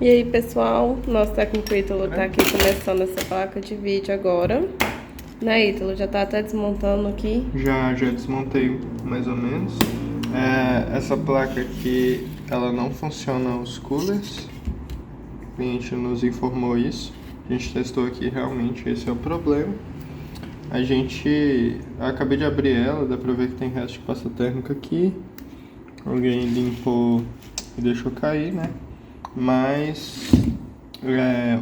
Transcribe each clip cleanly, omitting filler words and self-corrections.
E aí, pessoal, nosso técnico Ítalo tá aqui começando essa placa de vídeo agora. Né, Ítalo? Já tá até desmontando aqui. Já desmontei mais ou menos. Essa placa aqui, ela não funciona os coolers. O cliente nos informou isso. A gente testou aqui, realmente esse é o problema. Acabei de abrir ela, dá pra ver que tem resto de pasta térmica aqui. Alguém limpou e deixou cair, né? Mas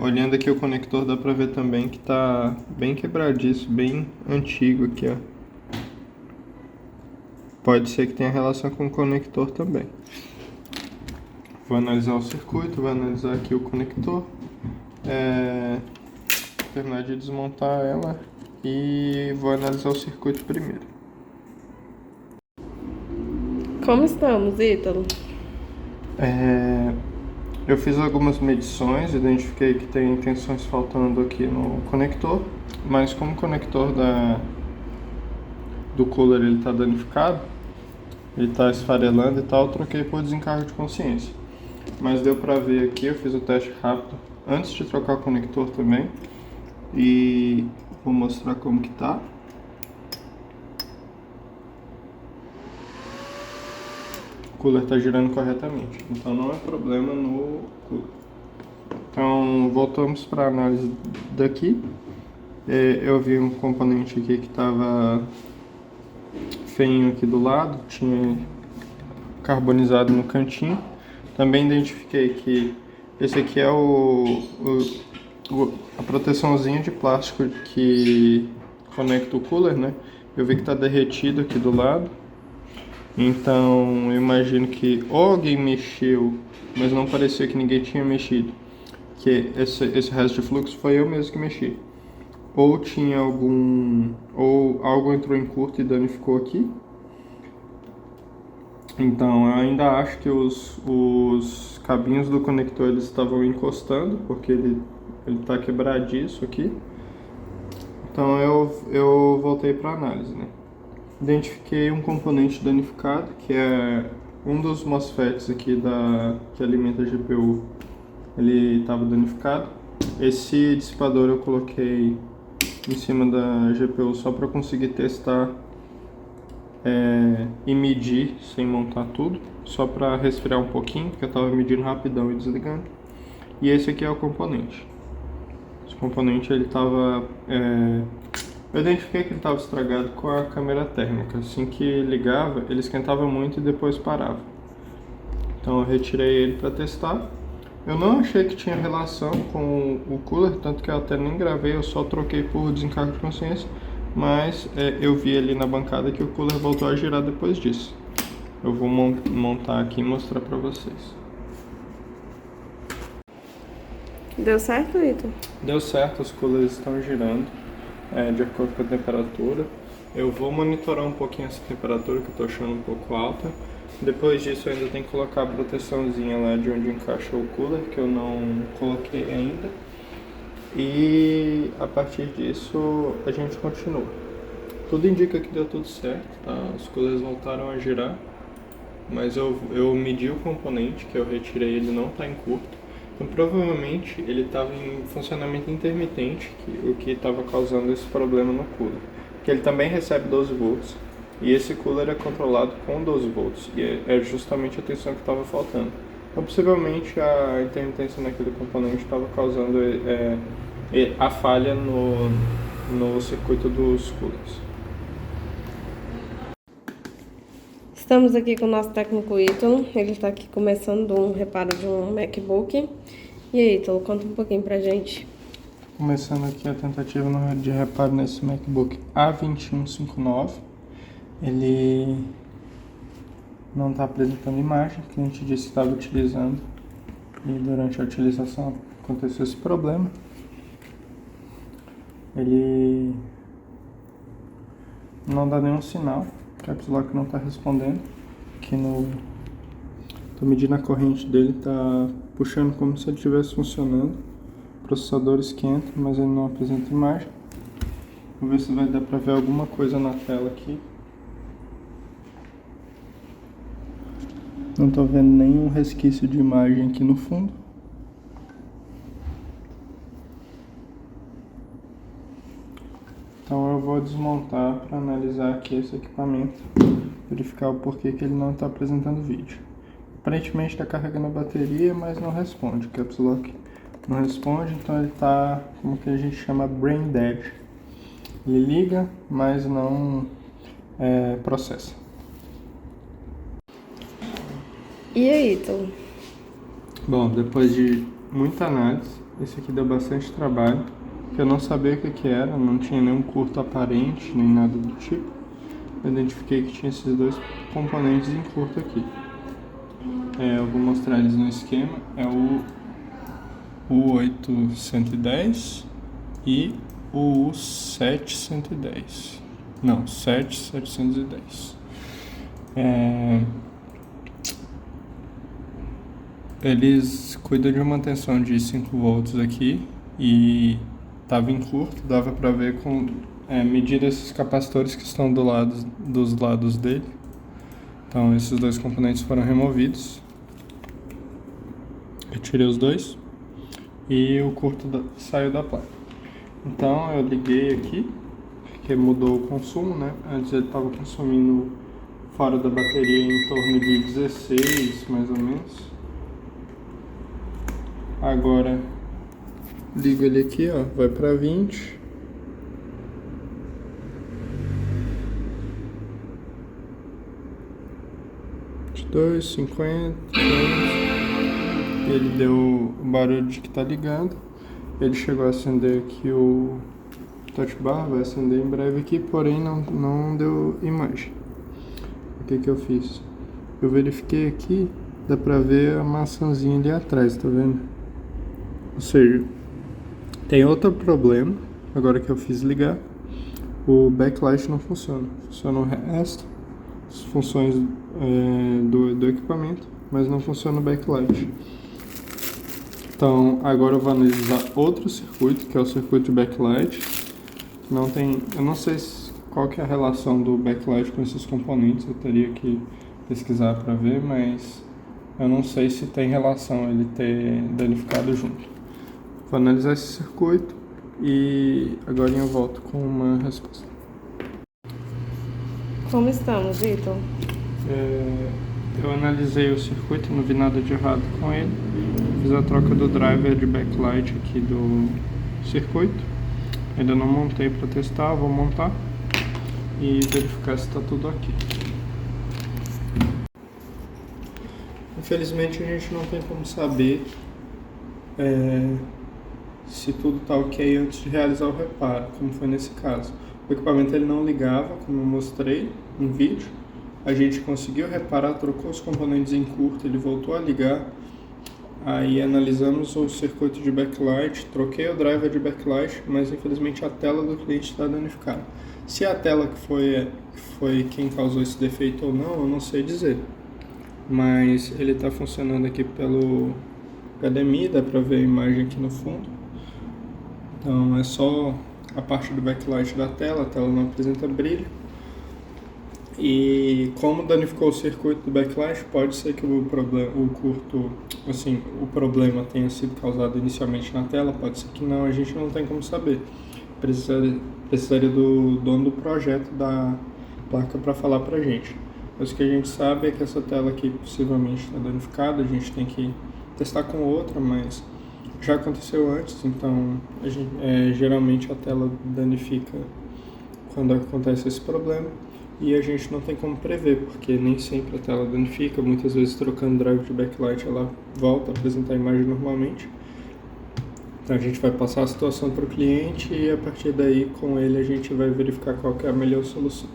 olhando aqui o conector, dá pra ver também que tá bem quebradiço, bem antigo aqui, ó. Pode ser que tenha relação com o conector também. Vou analisar o circuito, vou analisar aqui o conector, terminar de desmontar ela e vou analisar o circuito primeiro. Como estamos, Ítalo? Eu fiz algumas medições, identifiquei que tem tensões faltando aqui no conector, mas como o conector do cooler ele está danificado, ele está esfarelando e tal, eu troquei por desencargo de consciência. Mas deu para ver aqui, eu fiz o teste rápido antes de trocar o conector também e vou mostrar como que tá. O cooler está girando corretamente, então não é problema no cooler. Então voltamos para a análise daqui. Eu vi um componente aqui que estava feinho aqui do lado, tinha carbonizado no cantinho. Também identifiquei que esse aqui é a proteçãozinha de plástico que conecta o cooler, né? Eu vi que está derretido aqui do lado. Então eu imagino que ou alguém mexeu, mas não parecia que ninguém tinha mexido. Que esse resto de fluxo foi eu mesmo que mexi. Ou tinha ou algo entrou em curto e danificou aqui. Então eu ainda acho que os cabinhos do conector eles estavam encostando, porque ele está quebradiço aqui. Então eu voltei para análise, né? Identifiquei um componente danificado, que é um dos MOSFETs aqui que alimenta a GPU, ele estava danificado. Esse dissipador eu coloquei em cima da GPU só para conseguir testar e medir sem montar tudo, só para resfriar um pouquinho, porque eu estava medindo rapidão e desligando. E esse aqui é o componente. Esse componente ele estava eu identifiquei que ele estava estragado com a câmera térmica. Assim que ligava, ele esquentava muito e depois parava. Então eu retirei ele para testar. Eu não achei que tinha relação com o cooler, tanto que eu até nem gravei, eu só troquei por desencargo de consciência. Mas eu vi ali na bancada que o cooler voltou a girar depois disso. Eu vou montar aqui e mostrar para vocês. Deu certo, Ítalo? Deu certo, os coolers estão girando de acordo com a temperatura. Eu vou monitorar um pouquinho essa temperatura que eu estou achando um pouco alta. Depois disso eu ainda tenho que colocar a proteçãozinha lá de onde encaixa o cooler, que eu não coloquei ainda. E a partir disso a gente continua. Tudo indica que deu tudo certo, tá? Os coolers voltaram a girar, mas eu medi o componente que eu retirei, ele não está em curto. Então provavelmente ele estava em funcionamento intermitente, o que estava causando esse problema no cooler. Porque ele também recebe 12 volts e esse cooler é controlado com 12 volts e é justamente a tensão que estava faltando. Então possivelmente a intermitência naquele componente estava causando a falha no circuito dos coolers. Estamos aqui com o nosso técnico Ítalo. Ele está aqui começando um reparo de um MacBook. E aí, Ítalo, conta um pouquinho pra gente. Começando aqui a tentativa de reparo nesse MacBook A2159. Ele não está apresentando imagem, o cliente disse que estava utilizando e durante a utilização aconteceu esse problema. Ele não dá nenhum sinal, o caps lock não está respondendo. Aqui estou medindo a corrente dele, está puxando como se ele estivesse funcionando. O processador esquenta, mas ele não apresenta imagem. Vou ver se vai dar para ver alguma coisa na tela aqui. Não estou vendo nenhum resquício de imagem aqui no fundo. Então eu vou desmontar para analisar aqui esse equipamento, verificar o porquê que ele não está apresentando vídeo. Aparentemente está carregando a bateria, mas não responde. O caps lock não responde, então ele está como que a gente chama brain dead. Ele liga, mas não processa. E aí, Ítalo? Bom, depois de muita análise, esse aqui deu bastante trabalho, porque eu não sabia o que era, não tinha nenhum curto aparente, nem nada do tipo. Eu identifiquei que tinha esses dois componentes em curto aqui. Eu vou mostrar eles no esquema, é o U810 e o U710. Não, 7710. Eles cuidam de uma tensão de 5 volts aqui e estava em curto, dava para ver com medir esses capacitores que estão dos lados dele. Então esses dois componentes foram removidos. Eu tirei os dois e o curto saiu da placa. Então eu liguei aqui, porque mudou o consumo, né? Antes ele estava consumindo fora da bateria em torno de 16, mais ou menos. Agora ligo ele aqui, ó, vai para 20. Dois, 50, 100. Ele deu o barulho de que tá ligando. Ele chegou a acender aqui o touch bar, vai acender em breve aqui, porém não deu imagem. O que eu fiz? Eu verifiquei aqui, dá pra ver a maçãzinha ali atrás, tá vendo? Ou seja, tem outro problema, agora que eu fiz ligar, o backlight não funciona. Funciona o resto, as funções do equipamento, mas não funciona o backlight. Então agora eu vou analisar outro circuito, que é o circuito de backlight. Eu não sei qual que é a relação do backlight com esses componentes, eu teria que pesquisar para ver, mas eu não sei se tem relação ele ter danificado junto. Vou analisar esse circuito e agora eu volto com uma resposta. Como estamos, Ítalo? Eu analisei o circuito, não vi nada de errado com ele. Fiz a troca do driver de backlight aqui do circuito. Ainda não montei para testar, vou montar e verificar se está tudo ok. Infelizmente a gente não tem como saber se tudo está ok antes de realizar o reparo, como foi nesse caso. O equipamento ele não ligava, como eu mostrei no vídeo. A gente conseguiu reparar, trocou os componentes em curto, ele voltou a ligar. Aí analisamos o circuito de backlight, troquei o driver de backlight, mas infelizmente a tela do cliente está danificada. Se a tela que foi quem causou esse defeito ou não, eu não sei dizer. Mas ele está funcionando aqui pelo HDMI, dá para ver a imagem aqui no fundo. Então é só a parte do backlight da tela, a tela não apresenta brilho. E como danificou o circuito do backlight, pode ser que o problema tenha sido causado inicialmente na tela, pode ser que não, a gente não tem como saber. Precisaria do dono do projeto da placa para falar pra gente. Mas o que a gente sabe é que essa tela aqui possivelmente está danificada, a gente tem que testar com outra, mas já aconteceu antes, então geralmente a tela danifica quando acontece esse problema. E a gente não tem como prever, porque nem sempre a tela danifica, muitas vezes trocando drive de backlight ela volta a apresentar a imagem normalmente. Então a gente vai passar a situação para o cliente e a partir daí com ele a gente vai verificar qual que é a melhor solução.